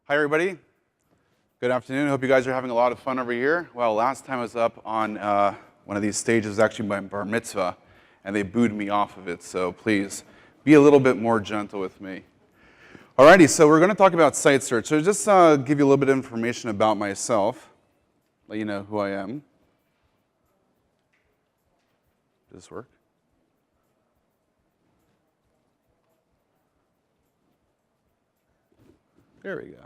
Hi, everybody. Good afternoon. Hope you guys are having a lot of fun over here. Well, last time I was up on one of these stages was actually my bar mitzvah, and they booed me off of it, so please be a little bit more gentle with me. Alrighty, so we're going to talk about site search. So just give you a little bit of information about myself, let you know who I am. Does this work? There we go.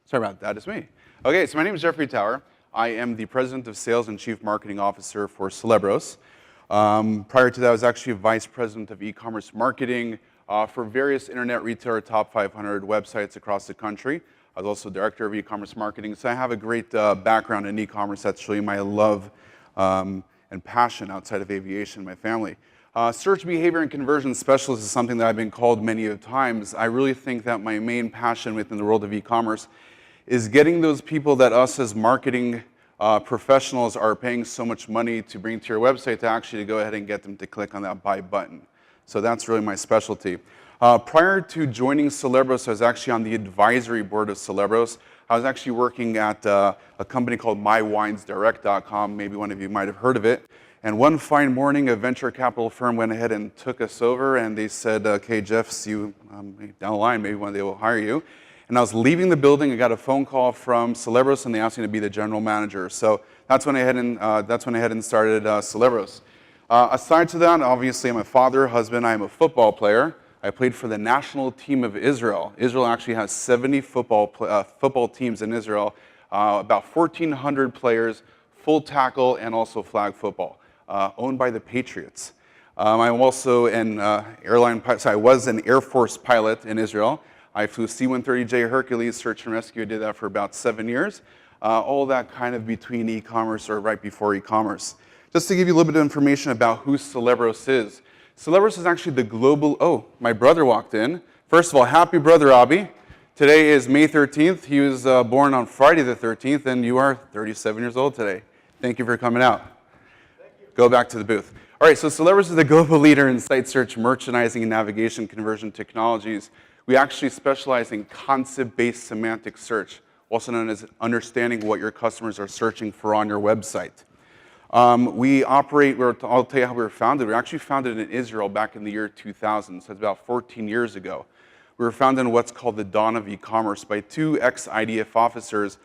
Sorry about that, it's me. Okay, so my name is Jeffrey Tower. I am the President of Sales and Chief Marketing Officer for Celebros. Prior to that, I was actually Vice President of E-commerce Marketing for various internet retailer top 500 websites across the country. I was also Director of E-commerce Marketing, so I have a great background in e-commerce. That's really my love and passion outside of aviation in my family. Search behavior and conversion specialist is something that I've been called many times. I really think that my main passion within the world of e-commerce is getting those people that us as marketing professionals are paying so much money to bring to your website to actually go ahead and get them to click on that buy button. So that's really my specialty. Prior to joining Celebros, I was actually on the advisory board of Celebros. I was actually working at a company called mywinesdirect.com. Maybe one of you might have heard of it. And one fine morning, a venture capital firm went ahead and took us over, and they said, okay, Jeff, see you down the line, maybe one day we'll hire you. And I was leaving the building, I got a phone call from Celebros, and they asked me to be the general manager. So that's when I head and started Celebros. Aside to that, obviously I'm a father, husband, I am a football player. I played for the national team of Israel. Israel actually has 70 football teams in Israel, about 1,400 players, full tackle, and also flag football. Owned by the Patriots. I'm also an I was an Air Force pilot in Israel. I flew C-130J Hercules search and rescue. I did that for about 7 years. All that kind of between e-commerce or right before e-commerce. Just to give you a little bit of information about who Celebros is. Celebros is actually the global, oh, my brother walked in. First of all, happy brother, Abi. Today is May 13th. He was born on Friday the 13th, and you are 37 years old today. Thank you for coming out. Go back to the booth. All right, so Celebros is the global leader in site search, merchandising, and navigation conversion technologies. We actually specialize in concept-based semantic search, also known as understanding what your customers are searching for on your website. We operate, I'll tell you how we were founded. We were actually founded in Israel back in the year 2000, so it's about 14 years ago. We were founded in what's called the dawn of e-commerce by two ex-IDF officers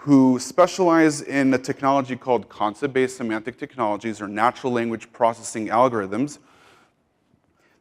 who specialize in a technology called concept-based semantic technologies, or natural language processing algorithms.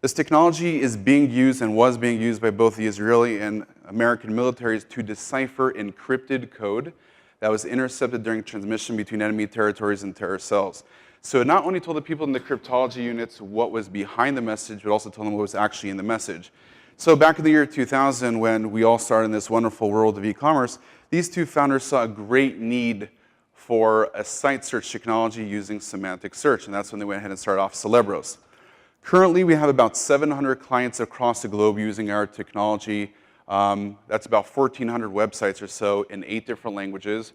This technology is being used and was being used by both the Israeli and American militaries to decipher encrypted code that was intercepted during transmission between enemy territories and terror cells. So it not only told the people in the cryptology units what was behind the message, but also told them what was actually in the message. So back in the year 2000, when we all started in this wonderful world of e-commerce, these two founders saw a great need for a site search technology using semantic search, and that's when they went ahead and started off Celebros. Currently, we have about 700 clients across the globe using our technology. That's about 1,400 websites or so in 8 different languages.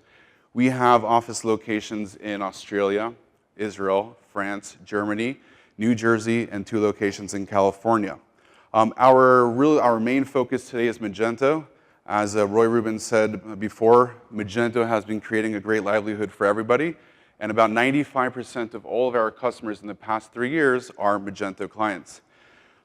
We have office locations in Australia, Israel, France, Germany, New Jersey, and 2 locations in California. Our main focus today is Magento. As Roy Rubin said before, Magento has been creating a great livelihood for everybody, and about 95% of all of our customers in the past 3 years are Magento clients.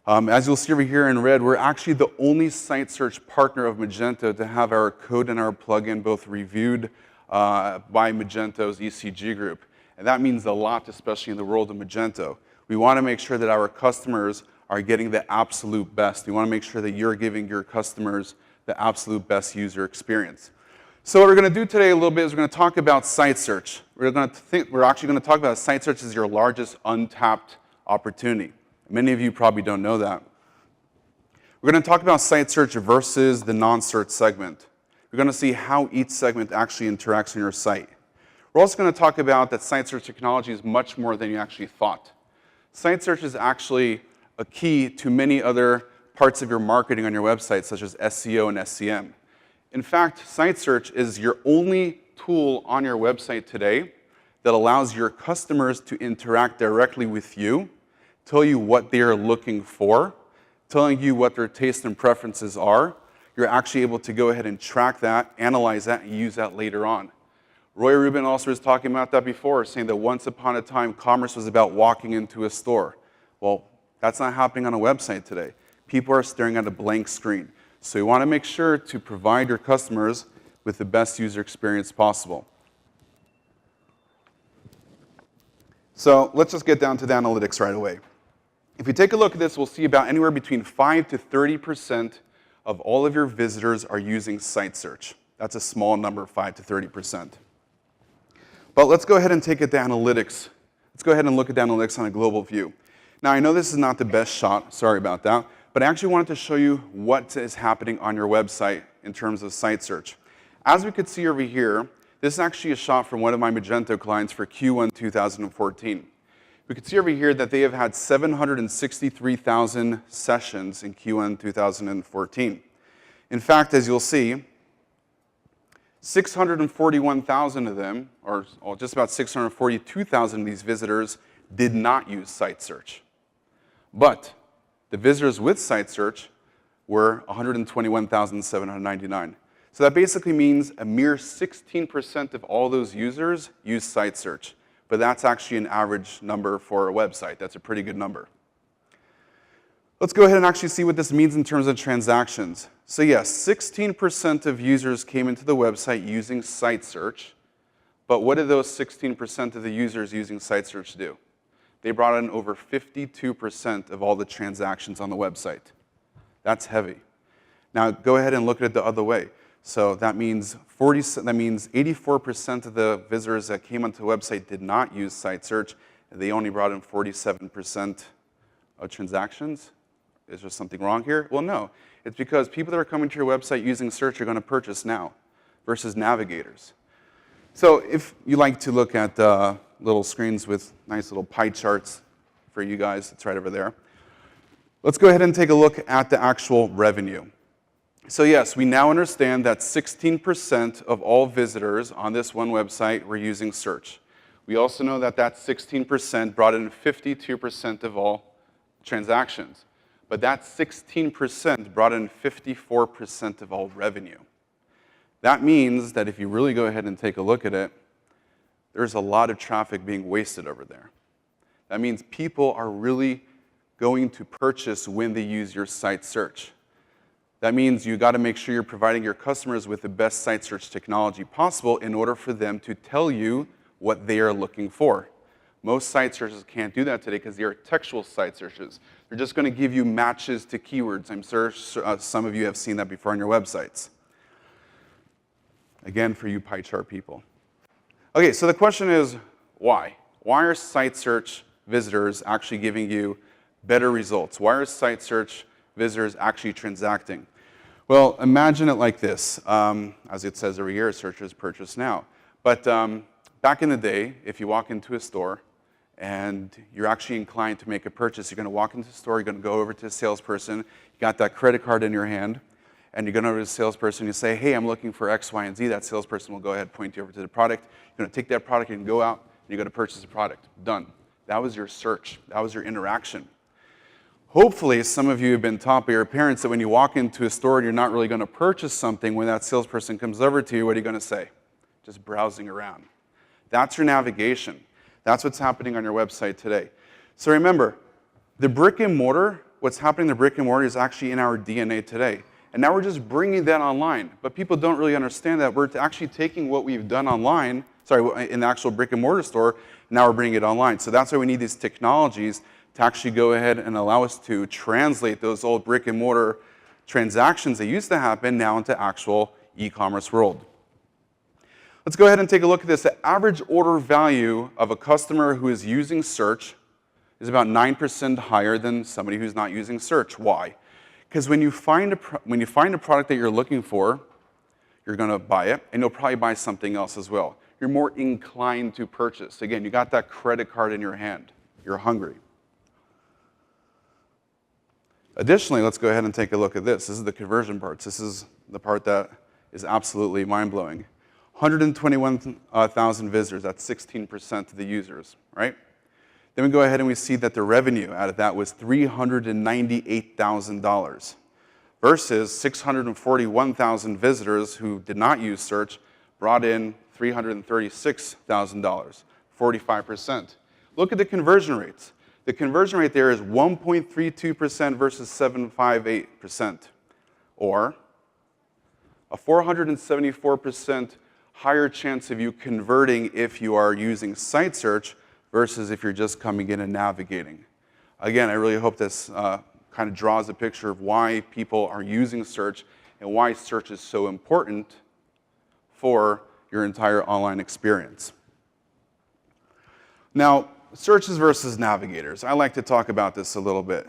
As you'll see over here in red, we're actually the only site search partner of Magento to have our code and our plugin both reviewed by Magento's ECG group. And that means a lot, especially in the world of Magento. We want to make sure that our customers are getting the absolute best. We want to make sure that you're giving your customers the absolute best user experience. So what we're going to do today a little bit is we're going to talk about site search. We're actually going to talk about site search as your largest untapped opportunity. Many of you probably don't know that. We're going to talk about site search versus the non-search segment. We're going to see how each segment actually interacts on your site. We're also going to talk about that site search technology is much more than you actually thought. Site search is actually a key to many other parts of your marketing on your website, such as SEO and SEM. In fact, site search is your only tool on your website today that allows your customers to interact directly with you, tell you what they are looking for, telling you what their tastes and preferences are, you're actually able to go ahead and track that, analyze that, and use that later on. Roy Rubin also was talking about that before, saying that once upon a time, commerce was about walking into a store. Well, that's not happening on a website today. People are staring at a blank screen. So you want to make sure to provide your customers with the best user experience possible. So let's just get down to the analytics right away. If you take a look at this, we'll see about anywhere between 5 to 30% of all of your visitors are using site search. That's a small number, 5 to 30%. But let's go ahead and take it to analytics. Let's go ahead and look at the analytics on a global view. Now, I know this is not the best shot, sorry about that, but I actually wanted to show you what is happening on your website in terms of site search. As we could see over here, this is actually a shot from one of my Magento clients for Q1 2014. We can see over here that they have had 763,000 sessions in Q1 2014. In fact, as you'll see, 641,000 of them, or just about 642,000 of these visitors, did not use site search. But the visitors with site search were 121,799. So that basically means a mere 16% of all those users use site search. But that's actually an average number for a website. That's a pretty good number. Let's go ahead and actually see what this means in terms of transactions. So yes, 16% of users came into the website using site search. But what did those 16% of the users using site search do? They brought in over 52% of all the transactions on the website. That's heavy. Now go ahead and look at it the other way. So that means 84% of the visitors that came onto the website did not use site search, and they only brought in 47% of transactions. Is there something wrong here? Well, no. It's because people that are coming to your website using search are going to purchase now versus Navigators. So if you like to look at little screens with nice little pie charts for you guys, it's right over there. Let's go ahead and take a look at the actual revenue. So yes, we now understand that 16% of all visitors on this one website were using search. We also know that that 16% brought in 52% of all transactions. But that 16% brought in 54% of all revenue. That means that if you really go ahead and take a look at it, there's a lot of traffic being wasted over there. That means people are really going to purchase when they use your site search. That means you got to make sure you're providing your customers with the best site search technology possible in order for them to tell you what they are looking for. Most site searches can't do that today because they are textual site searches. They're just going to give you matches to keywords. I'm sure some of you have seen that before on your websites. Again, for you pie chart people. Okay, so the question is, why? Why are site search visitors actually giving you better results? Why are site search visitors actually transacting? Well, imagine it like this. As it says every year, searchers purchase now. But back in the day, if you walk into a store and you're actually inclined to make a purchase, you're going to walk into the store, you're going to go over to a salesperson, you got that credit card in your hand, and you're going over to the salesperson, you say, hey, I'm looking for X, Y, and Z. That salesperson will go ahead and point you over to the product. You're going to take that product and go out, and you're going to purchase the product. Done. That was your search. That was your interaction. Hopefully, some of you have been taught by your parents that when you walk into a store and you're not really going to purchase something, when that salesperson comes over to you, what are you going to say? Just browsing around. That's your navigation. That's what's happening on your website today. So remember, the brick and mortar, what's happening in the brick and mortar is actually in our DNA today. And now we're just bringing that online. But people don't really understand that we're actually taking what we've done online, in the actual brick and mortar store, and now we're bringing it online. So that's why we need these technologies to actually go ahead and allow us to translate those old brick and mortar transactions that used to happen now into actual e-commerce world. Let's go ahead and take a look at this. The average order value of a customer who is using search is about 9% higher than somebody who's not using search. Why? Because when you find a product that you're looking for, you're going to buy it, and you'll probably buy something else as well. You're more inclined to purchase. Again, you got that credit card in your hand. You're hungry. Additionally, let's go ahead and take a look at this. This is the conversion parts. This is the part that is absolutely mind-blowing. 121,000 visitors, that's 16% of the users, right? Then we go ahead and we see that the revenue out of that was $398,000 versus 641,000 visitors who did not use search brought in $336,000, 45%. Look at the conversion rates. The conversion rate there is 1.32% versus 7.58%, or a 474% higher chance of you converting if you are using site search versus if you're just coming in and navigating. Again, I really hope this kind of draws a picture of why people are using search and why search is so important for your entire online experience. Now, searches versus navigators. I like to talk about this a little bit.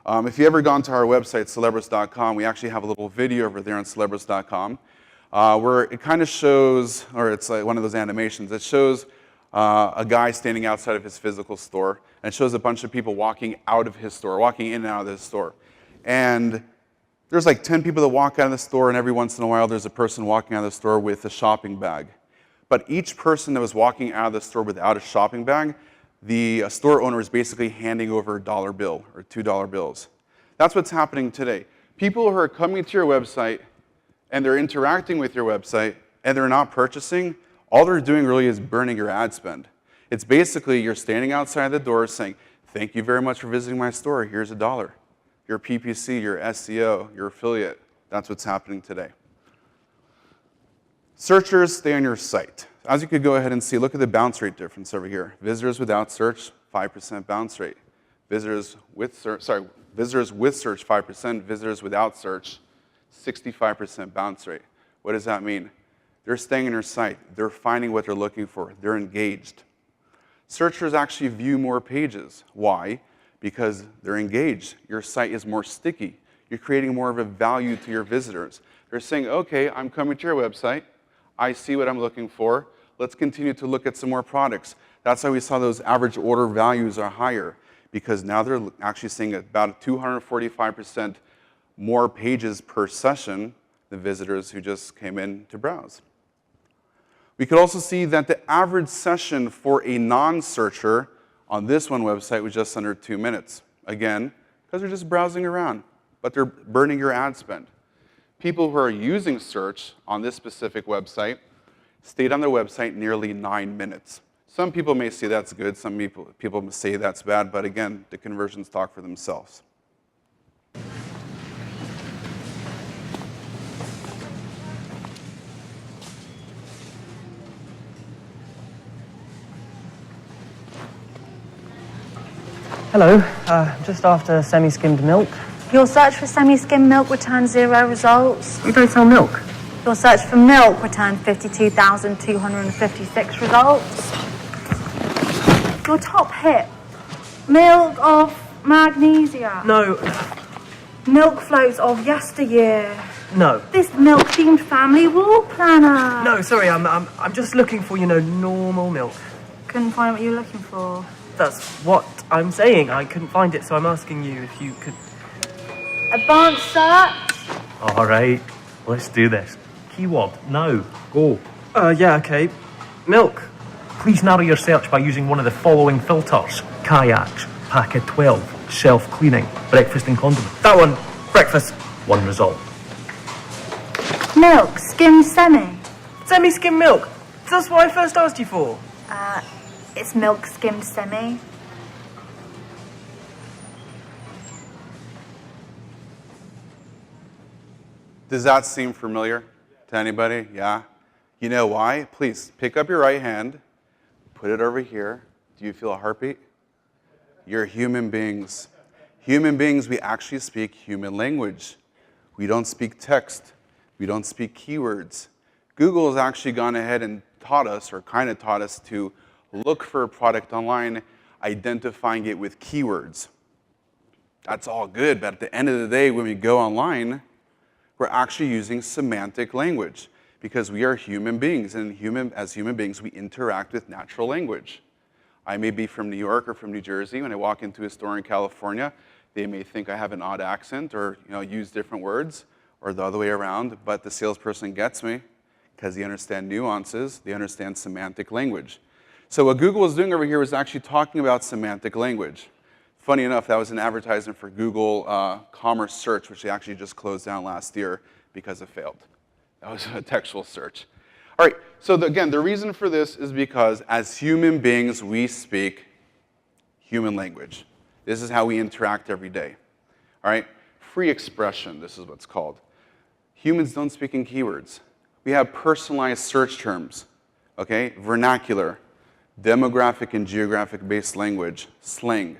If you've ever gone to our website, Celebros.com, we actually have a little video over there on Celebros.com where it kind of shows, or it's like one of those animations, it shows a guy standing outside of his physical store, and it shows a bunch of people walking out of his store, walking in and out of his store. And there's like 10 people that walk out of the store, and every once in a while there's a person walking out of the store with a shopping bag. But each person that was walking out of the store without a shopping bag, the store owner is basically handing over a $1 bill or $2 bills. That's what's happening today. People who are coming to your website and they're interacting with your website and they're not purchasing, all they're doing really is burning your ad spend. It's basically you're standing outside the door saying, thank you very much for visiting my store, here's $1. Your PPC, your SEO, your affiliate, that's what's happening today. Searchers stay on your site. As you could go ahead and see, look at the bounce rate difference over here. Visitors without search, 5% bounce rate. Visitors with search, 5%. Visitors without search, 65% bounce rate. What does that mean? They're staying on your site. They're finding what they're looking for. They're engaged. Searchers actually view more pages. Why? Because they're engaged. Your site is more sticky. You're creating more of a value to your visitors. They're saying, okay, I'm coming to your website. I see what I'm looking for. Let's continue to look at some more products. That's why we saw those average order values are higher, because now they're actually seeing about 245% more pages per session than visitors who just came in to browse. We could also see that the average session for a non-searcher on this one website was just under 2 minutes. Again, because they're just browsing around, but they're burning your ad spend. People who are using search on this specific website stayed on their website nearly 9 minutes. Some people may say that's good, some people may say that's bad, but again, the conversions talk for themselves. Hello, just after semi-skimmed milk. Your search for semi-skimmed milk returned 0 results. You don't sell milk? Your search for milk returned 52,256 results. Your top hit, milk of magnesia. No. Milk floats of yesteryear. No. This milk-themed family wall planner. No, sorry, I'm just looking for, normal milk. Couldn't find what you were looking for. That's what I'm saying. I couldn't find it, so I'm asking you if you could... Advanced search. All right, let's do this. Keyword, now, go. Yeah, okay. Milk. Please narrow your search by using one of the following filters. Kayaks, packet 12, self-cleaning, breakfast and condiment. That one. Breakfast. 1 result. Milk, skimmed semi. Semi-skimmed milk. That's what I first asked you for. It's milk skimmed semi. Does that seem familiar to anybody? Yeah? You know why? Please, pick up your right hand, put it over here. Do you feel a heartbeat? You're human beings. Human beings, we actually speak human language. We don't speak text. We don't speak keywords. Google has actually gone ahead and taught us, or kind of taught us, to look for a product online, identifying it with keywords. That's all good, but at the end of the day, when we go online, we're actually using semantic language because we are human beings, and as human beings, we interact with natural language. I may be from New York or from New Jersey. When I walk into a store in California, they may think I have an odd accent or use different words, or the other way around, but the salesperson gets me because they understand nuances, they understand semantic language. So what Google was doing over here was actually talking about semantic language. Funny enough, that was an advertisement for Google Commerce Search, which they actually just closed down last year because it failed. That was a textual search. All right, so again, the reason for this is because as human beings, we speak human language. This is how we interact every day. All right, free expression, this is what's called. Humans don't speak in keywords. We have personalized search terms, okay? Vernacular, demographic and geographic-based language, slang.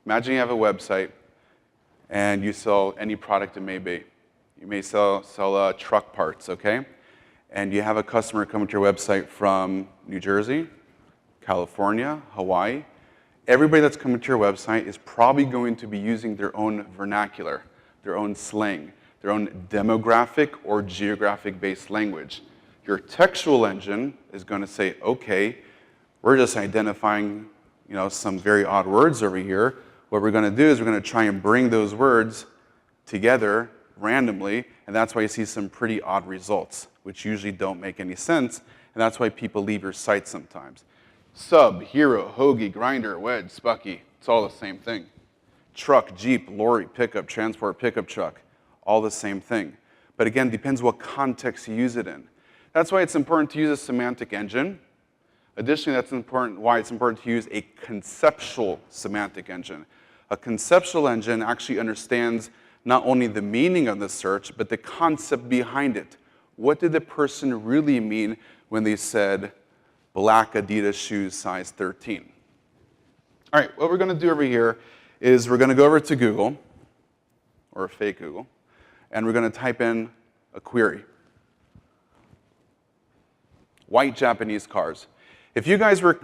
Imagine you have a website and you sell any product it may be. You may sell truck parts, okay? And you have a customer come to your website from New Jersey, California, Hawaii. Everybody that's coming to your website is probably going to be using their own vernacular, their own slang, their own demographic or geographic-based language. Your textual engine is going to say, okay, we're just identifying, some very odd words over here. What we're going to do is we're going to try and bring those words together randomly, and that's why you see some pretty odd results, which usually don't make any sense, and that's why people leave your site sometimes. Sub, hero, hoagie, grinder, wedge, spucky, it's all the same thing. Truck, Jeep, lorry, pickup, transport, pickup truck, all the same thing. But again, depends what context you use it in. That's why it's important to use a semantic engine. Additionally, that's why it's important to use a conceptual semantic engine. A conceptual engine actually understands not only the meaning of the search, but the concept behind it. What did the person really mean when they said black Adidas shoes size 13? All right, what we're going to do over here is we're going to go over to Google, or a fake Google, and we're going to type in a query. White Japanese cars. If you guys were,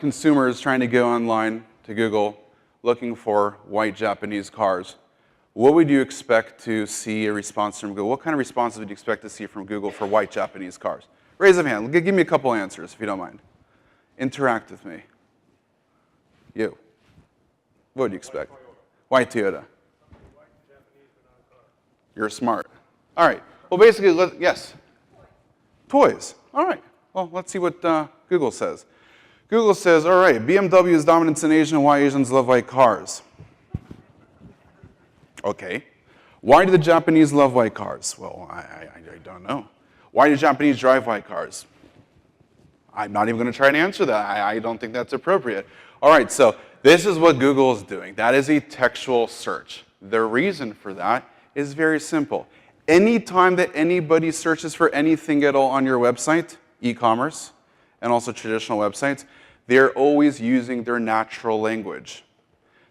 consumers trying to go online to Google looking for white Japanese cars, what would you expect to see a response from Google? What kind of responses would you expect to see from Google for white Japanese cars? Raise a hand. Give me a couple answers, if you don't mind. Interact with me. You. What would you expect? White Toyota. You're smart. All right. Well, basically, yes. Toys. All right. Well, let's see what Google says. Google says, all right, BMW is dominant in Asia and why Asians love white cars. Okay. Why do the Japanese love white cars? Well, I don't know. Why do Japanese drive white cars? I'm not even going to try to answer that. I don't think that's appropriate. All right, so this is what Google is doing. That is a textual search. The reason for that is very simple. Anytime that anybody searches for anything at all on your website, e-commerce, and also traditional websites, they're always using their natural language.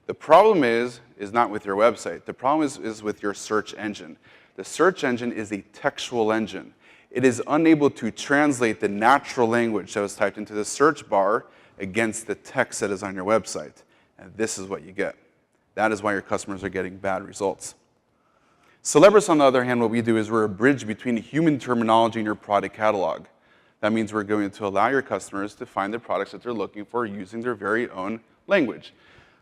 The problem is not with your website. The problem is with your search engine. The search engine is a textual engine. It is unable to translate the natural language that was typed into the search bar against the text that is on your website. And this is what you get. That is why your customers are getting bad results. Celebris, on the other hand, what we do is we're a bridge between human terminology and your product catalog. That means we're going to allow your customers to find the products that they're looking for using their very own language.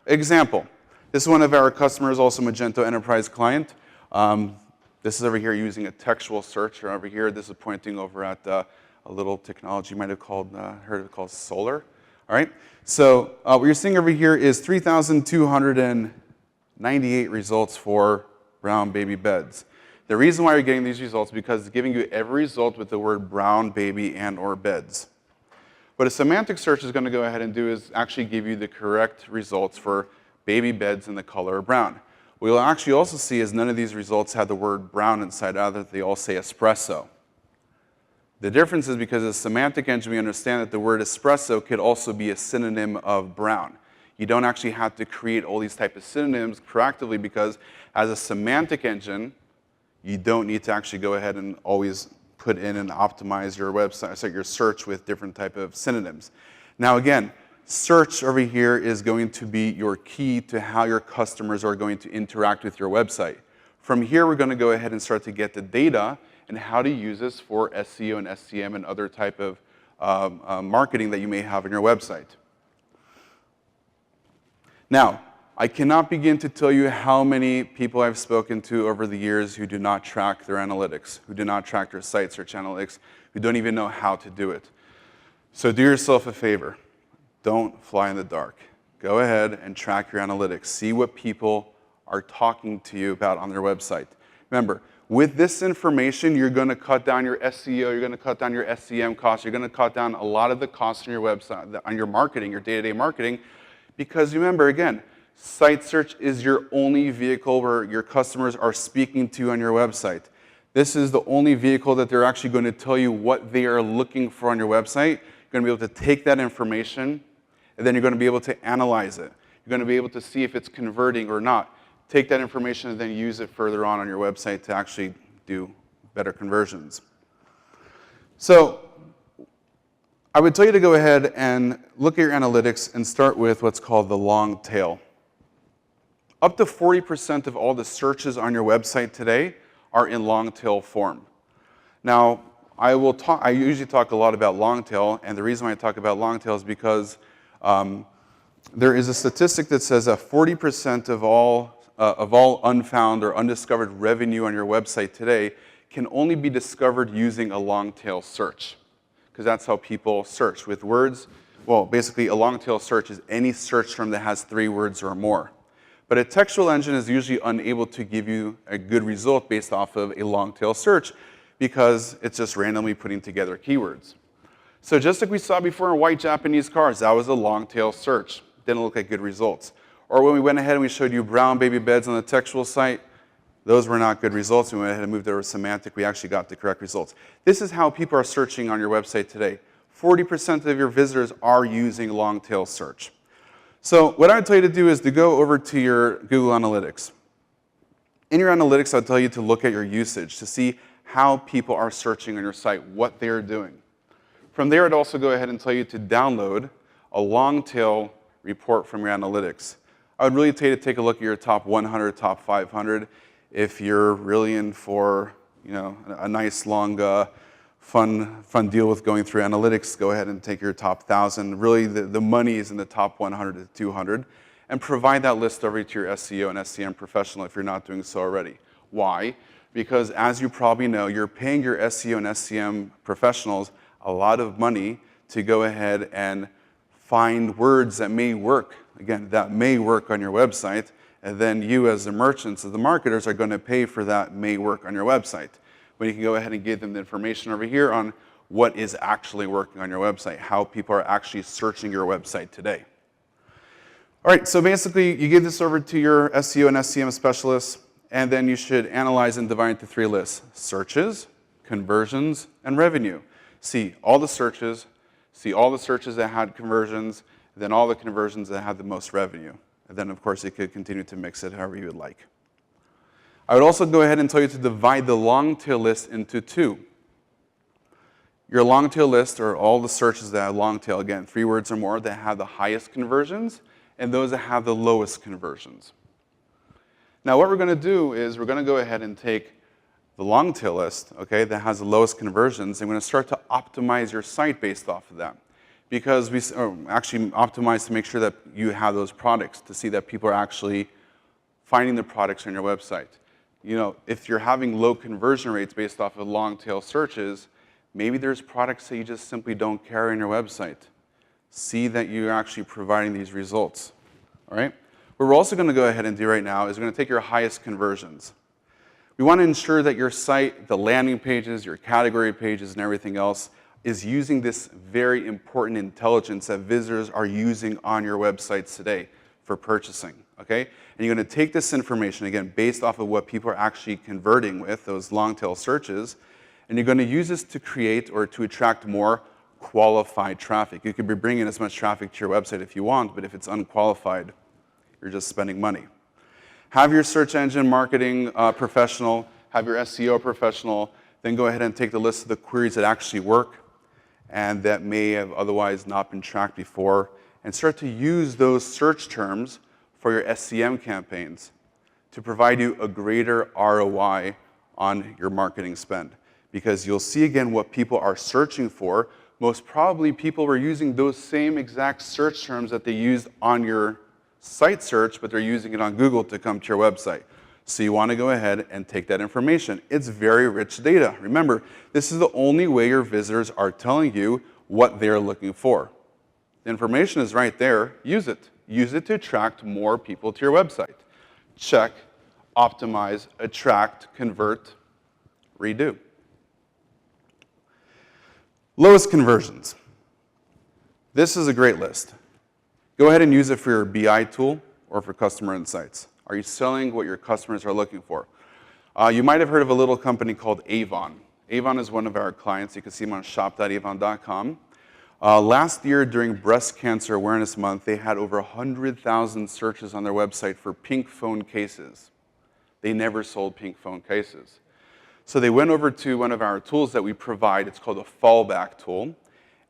Example, this is one of our customers, also Magento Enterprise client. This is over here using a textual search, or over here, this is pointing over at a little technology you might have heard of called Solar. All right, so what you're seeing over here is 3,298 results for brown baby beds. The reason why you're getting these results is because it's giving you every result with the word brown, baby, and or beds. What a semantic search is going to go ahead and do is actually give you the correct results for baby beds in the color brown. What you'll actually also see is none of these results have the word brown inside, rather they all say espresso. The difference is because as a semantic engine, we understand that the word espresso could also be a synonym of brown. You don't actually have to create all these type of synonyms proactively because as a semantic engine, you don't need to actually go ahead and always put in and optimize your website, so your search with different type of synonyms. Now again, search over here is going to be your key to how your customers are going to interact with your website. From here, we're going to go ahead and start to get the data and how to use this for SEO and SEM and other type of marketing that you may have on your website. Now, I cannot begin to tell you how many people I've spoken to over the years who do not track their analytics, who do not track their site search analytics, who don't even know how to do it. So do yourself a favor. don't fly in the dark. Go ahead and track your analytics. See what people are talking to you about on their website. Remember, with this information, you're going to cut down your SEO, you're going to cut down your SEM costs, you're going to cut down a lot of the costs on your website, on your marketing, your day-to-day marketing, because remember, again, site search is your only vehicle where your customers are speaking to you on your website. This is the only vehicle that they're actually going to tell you what they are looking for on your website. You're going to be able to take that information, and then you're going to be able to analyze it. You're going to be able to see if it's converting or not. Take that information and then use it further on your website to actually do better conversions. So I would tell you to go ahead and look at your analytics and start with what's called the long tail. Up to 40% of all the searches on your website today are in long tail form. Now, I usually talk a lot about long tail, and the reason why I talk about long tail is because there is a statistic that says that 40% of all unfound or undiscovered revenue on your website today can only be discovered using a long tail search, because that's how people search with words. Well, basically, a long tail search is any search term that has 3 words or more. But a textual engine is usually unable to give you a good result based off of a long tail search because it's just randomly putting together keywords. So just like we saw before in white Japanese cars, that was a long tail search. Didn't look like good results. Or when we went ahead and we showed you brown baby beds on the textual site, those were not good results. We went ahead and moved over to semantic. We actually got the correct results. This is how people are searching on your website today. 40% of your visitors are using long tail search. So what I would tell you to do is to go over to your Google Analytics. In your analytics, I'll tell you to look at your usage to see how people are searching on your site, what they're doing. From there, I'd also go ahead and tell you to download a long tail report from your analytics. I would really tell you to take a look at your top 100, top 500. If you're really in for a nice long fun deal with going through analytics, go ahead and take your top 1,000. Really, the money is in the top 100 to 200. And provide that list over to your SEO and SEM professional if you're not doing so already. Why? Because as you probably know, you're paying your SEO and SEM professionals a lot of money to go ahead and find words that may work. Again, that may work on your website. And then you as the merchants, as the marketers, are going to pay for that may work on your website. When you can go ahead and give them the information over here on what is actually working on your website, how people are actually searching your website today. All right, so basically you give this over to your SEO and SEM specialists, and then you should analyze and divide into 3 lists: searches, conversions, and revenue. See all the searches that had conversions, then all the conversions that had the most revenue. And then, of course, you could continue to mix it however you would like. I would also go ahead and tell you to divide the long tail list into 2. Your long tail list are all the searches that have long tail, again, 3 words or more, that have the highest conversions, and those that have the lowest conversions. Now, what we're going to do is we're going to go ahead and take the long tail list, okay, that has the lowest conversions, and we're going to start to optimize your site based off of that. Because we actually optimize to make sure that you have those products, to see that people are actually finding the products on your website. If you're having low conversion rates based off of long tail searches, maybe there's products that you just simply don't carry on your website. See that you're actually providing these results, all right? What we're also going to go ahead and do right now is we're going to take your highest conversions. We want to ensure that your site, the landing pages, your category pages, and everything else is using this very important intelligence that visitors are using on your websites today for purchasing, okay? And you're going to take this information, again, based off of what people are actually converting with, those long tail searches, and you're going to use this to create or to attract more qualified traffic. You could be bringing as much traffic to your website if you want, but if it's unqualified, you're just spending money. Have your search engine marketing professional, have your SEO professional, then go ahead and take the list of the queries that actually work and that may have otherwise not been tracked before, and start to use those search terms for your SEM campaigns to provide you a greater ROI on your marketing spend. Because you'll see again what people are searching for. Most probably people were using those same exact search terms that they used on your site search, but they're using it on Google to come to your website. So you want to go ahead and take that information. It's very rich data. Remember, this is the only way your visitors are telling you what they're looking for. The information is right there. Use it. Use it to attract more people to your website. Check, optimize, attract, convert, redo. Lowest conversions. This is a great list. Go ahead and use it for your BI tool or for customer insights. Are you selling what your customers are looking for? You might have heard of a little company called Avon. Avon is one of our clients. You can see them on shop.avon.com. Last year, during Breast Cancer Awareness Month, they had over 100,000 searches on their website for pink phone cases. They never sold pink phone cases. So they went over to one of our tools that we provide. It's called a fallback tool.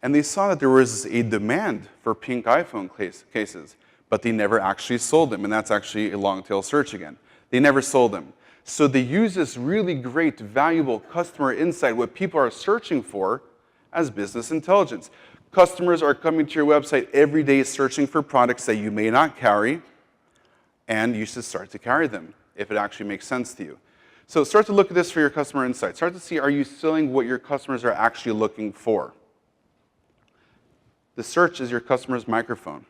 And they saw that there was a demand for pink iPhone cases, but they never actually sold them. And that's actually a long-tail search again. They never sold them. So they use this really great, valuable customer insight, what people are searching for, as business intelligence. Customers are coming to your website every day searching for products that you may not carry, and you should start to carry them if it actually makes sense to you. So start to look at this for your customer insight. Start to see, are you selling what your customers are actually looking for? The search is your customer's microphone.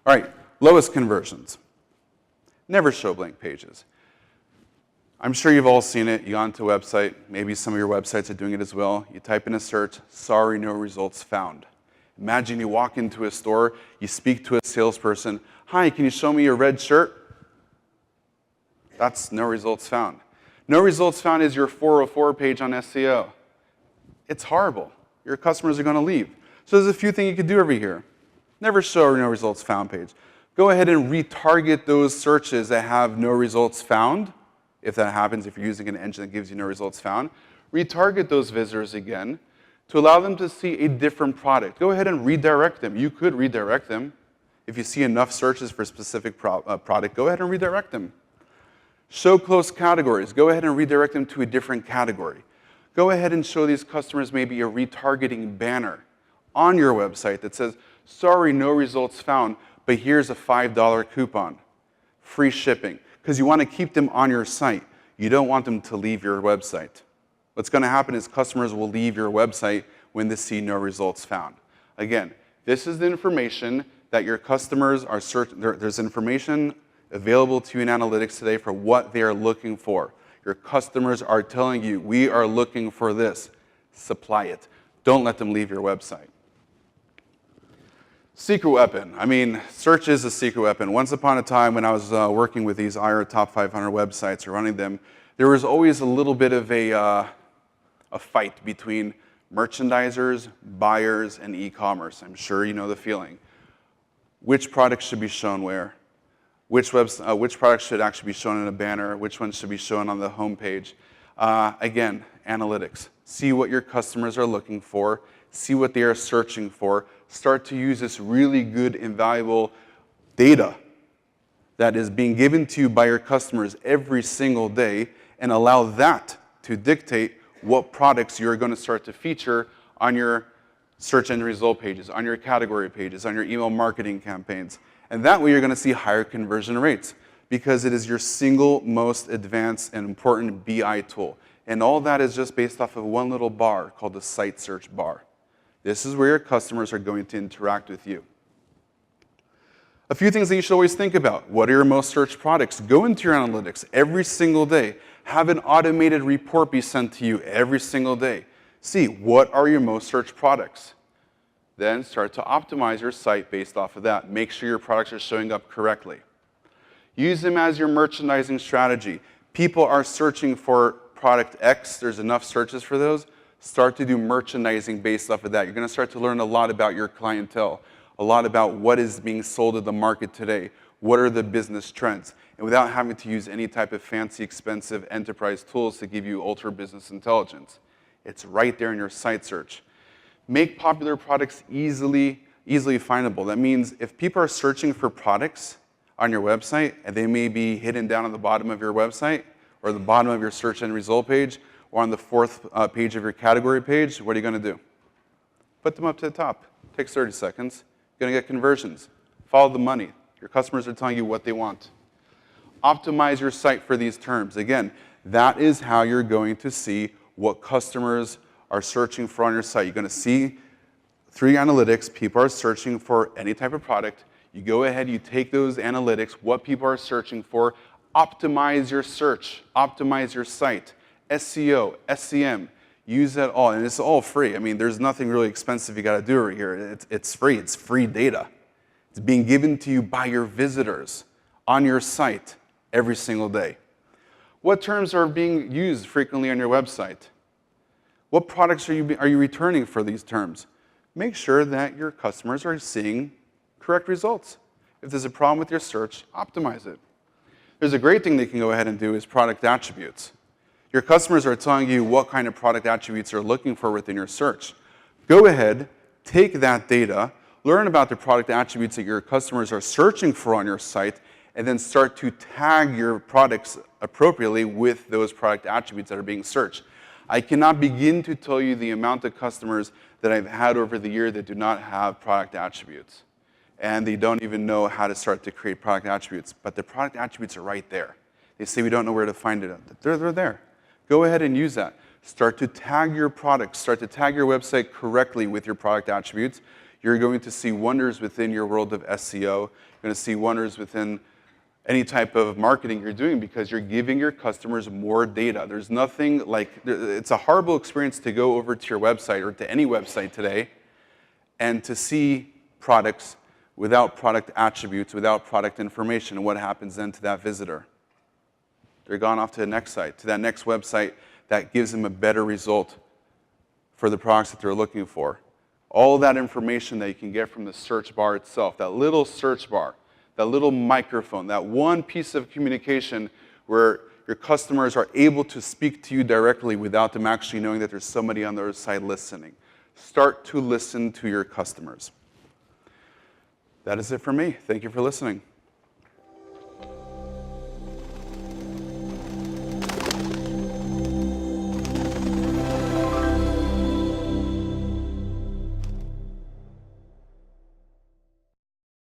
All right, lowest conversions. Never show blank pages. I'm sure you've all seen it. You go onto a website. Maybe some of your websites are doing it as well. You type in a search, sorry, no results found. Imagine you walk into a store, you speak to a salesperson, hi, can you show me your red shirt? That's no results found. No results found is your 404 page on SEO. It's horrible. Your customers are going to leave. So there's a few things you could do over here. Never show a no results found page. Go ahead and retarget those searches that have no results found. If that happens, if you're using an engine that gives you no results found, retarget those visitors again to allow them to see a different product. Go ahead and redirect them. You could redirect them. If you see enough searches for a specific product, go ahead and redirect them. Show close categories. Go ahead and redirect them to a different category. Go ahead and show these customers maybe a retargeting banner on your website that says, sorry, no results found, but here's a $5 coupon. Free shipping. Because you want to keep them on your site. You don't want them to leave your website. What's going to happen is customers will leave your website when they see no results found. Again, this is the information that your customers are searching. There's information available to you in analytics today for what they are looking for. Your customers are telling you, we are looking for this. Supply it. Don't let them leave your website. Secret weapon. I mean, search is a secret weapon. Once upon a time when I was working with these IR Top 500 websites or running them, there was always a little bit of a fight between merchandisers, buyers, and e-commerce. I'm sure you know the feeling. Which products should be shown where? Which products should actually be shown in a banner? Which ones should be shown on the homepage? Again, analytics. See what your customers are looking for. See what they are searching for. Start to use this really good and valuable data that is being given to you by your customers every single day and allow that to dictate what products you're going to start to feature on your search engine result pages, on your category pages, on your email marketing campaigns. And that way you're going to see higher conversion rates because it is your single most advanced and important BI tool. And all that is just based off of one little bar called the site search bar. This is where your customers are going to interact with you. A few things that you should always think about. What are your most searched products? Go into your analytics every single day. Have an automated report be sent to you every single day. See, what are your most searched products? Then start to optimize your site based off of that. Make sure your products are showing up correctly. Use them as your merchandising strategy. People are searching for product X. There's enough searches for those. Start to do merchandising based off of that. You're going to start to learn a lot about your clientele, a lot about what is being sold in the market today, what are the business trends, and without having to use any type of fancy, expensive enterprise tools to give you ultra business intelligence. It's right there in your site search. Make popular products easily findable. That means if people are searching for products on your website, and they may be hidden down on the bottom of your website, or the bottom of your search and result page, or on the fourth page of your category page, what are you going to do? Put them up to the top. Takes 30 seconds. You're going to get conversions. Follow the money. Your customers are telling you what they want. Optimize your site for these terms. Again, that is how you're going to see what customers are searching for on your site. You're going to see through your analytics, people are searching for any type of product. You go ahead, you take those analytics, what people are searching for, optimize your search, optimize your site, SEO, SEM, use that all, and it's all free. I mean, there's nothing really expensive you got to do over here. It's free data. It's being given to you by your visitors on your site every single day. What terms are being used frequently on your website? What products are you returning for these terms? Make sure that your customers are seeing correct results. If there's a problem with your search, optimize it. There's a great thing they can go ahead and do is product attributes. Your customers are telling you what kind of product attributes they're looking for within your search. Go ahead, take that data, learn about the product attributes that your customers are searching for on your site, and then start to tag your products appropriately with those product attributes that are being searched. I cannot begin to tell you the amount of customers that I've had over the year that do not have product attributes. And they don't even know how to start to create product attributes. But the product attributes are right there. They say we don't know where to find it. They're there. Go ahead and use that. Start to tag your products. Start to tag your website correctly with your product attributes. You're going to see wonders within your world of SEO. You're going to see wonders within any type of marketing you're doing because you're giving your customers more data. There's nothing like, it's a horrible experience to go over to your website or to any website today and to see products without product attributes, without product information, and what happens then to that visitor? They're gone off to the next site, to that next website that gives them a better result for the products that they're looking for. All that information that you can get from the search bar itself, that little search bar, that little microphone, that one piece of communication where your customers are able to speak to you directly without them actually knowing that there's somebody on the other side listening. Start to listen to your customers. That is it for me. Thank you for listening.